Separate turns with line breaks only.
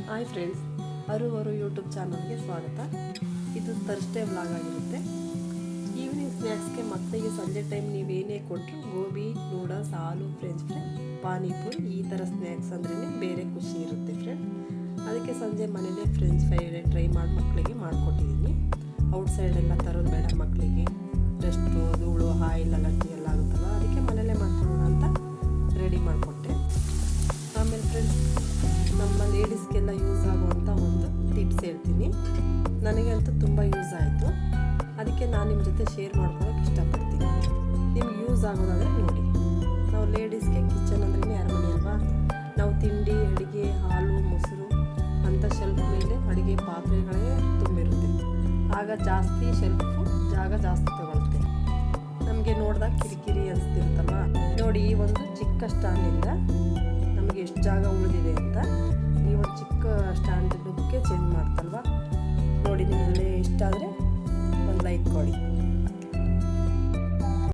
Hi friends, ಅರು YouTube ಚಾನಲ್ಗೆ ಸ್ವಾಗತ. ಇದು ಥರ್ಸ್ಡೇ ವ್ಲಾಗ್ ಆಗಿರುತ್ತೆ. ಈವ್ನಿಂಗ್ ಸ್ನ್ಯಾಕ್ಸ್ಗೆ ಮಕ್ಕಳಿಗೆ ಸಂಜೆ ಟೈಮ್ ನೀವೇನೇ ಕೊಟ್ಟರು ಗೋಬಿ, ನೂಡಲ್ಸ್, ಆಲೂ, ಫ್ರೆಂಚ್ ಫ್ರೈ, ಪಾನಿಪುರಿ ಈ ಥರ ಸ್ನ್ಯಾಕ್ಸ್ ಅಂದ್ರೇ ಬೇರೆ ಖುಷಿ ಇರುತ್ತೆ ಫ್ರೆಂಡ್. ಅದಕ್ಕೆ ಸಂಜೆ ಮನೇಲೇ ಫ್ರೆಂಚ್ ಫ್ರೈ ಟ್ರೈ ಮಾಡಿ ಮಕ್ಕಳಿಗೆ ಮಾಡಿಕೊಟ್ಟಿದ್ದೀನಿ. ಔಟ್ಸೈಡೆಲ್ಲ ತರೋದು ಬೇಡ, ಮಕ್ಕಳಿಗೆ ಡಸ್ಟು, ಧೂಳು, ಆಯಿಲ್ ಅಲರ್ಜಿ ಎಲ್ಲ ಆಗುತ್ತಲ್ಲ, ಅದಕ್ಕೆ ಮನೇಲೇ ಮಾಡ್ಕೊಳ್ಳೋಣ ಅಂತ ರೆಡಿ ಮಾಡಿಕೊಟ್ಟೆ. ಆಮೇಲೆ ಫ್ರೆಂಡ್ಸ್, ನಮ್ಮ ಲೇಡೀಸ್ಗೆಲ್ಲ ಯೂಸ್ ಆಗುವಂಥ ಒಂದು ಟಿಪ್ಸ್ ಹೇಳ್ತೀನಿ. ನನಗಂತೂ ತುಂಬ ಯೂಸ್ ಆಯಿತು, ಅದಕ್ಕೆ ನಾನು ನಿಮ್ಮ ಜೊತೆ ಶೇರ್ ಮಾಡ್ಕೊಳ್ಳೋಕೆ ಇಷ್ಟಪಡ್ತೀನಿ. ನಿಮ್ಗೆ ಯೂಸ್ ಆಗೋದಾದರೆ ನೋಡಿ. ನಾವು ಲೇಡೀಸ್ಗೆ ಕಿಚನ್ ಅಂದ್ರೇ ಅರಮನೆ ಅಲ್ವಾ. ನಾವು ತಿಂಡಿ, ಅಡುಗೆ, ಹಾಲು, ಮೊಸರು ಅಂಥ ಶೆಲ್ಫ್ ಮೇಲೆ ಅಡುಗೆ ಪಾತ್ರೆಗಳೇ ತುಂಬಿರುತ್ತೆ. ಆಗ ಜಾಸ್ತಿ ಶೆಲ್ಫು ಜಾಗ ಜಾಸ್ತಿ ತಗೊಳುತ್ತೆ. ನಮಗೆ ನೋಡಿದಾಗ ಕಿರಿಕಿರಿ ಅನಿಸ್ತಿರುತ್ತಲ್ವ. ನೋಡಿ, ಈ ಒಂದು ಚಿಕ್ಕ ಸ್ಟ್ಯಾಂಡಿಂದ ನಮಗೆ ಎಷ್ಟು ಜಾಗ ಉಳಿದಿದೆ ಅಂತ ಈ ಒಂದು ಚಿಕ್ಕ ಸ್ಟ್ಯಾಂಡ್ ಲುಕ್ಗೆ ಚೇಂಜ್ ಮಾಡ್ತಲ್ವ. ನೋಡಿ, ನಿಮಗೆ ಇಷ್ಟ ಆದರೆ ಒಂದು ಲೈಕ್ ಕೊಡಿ.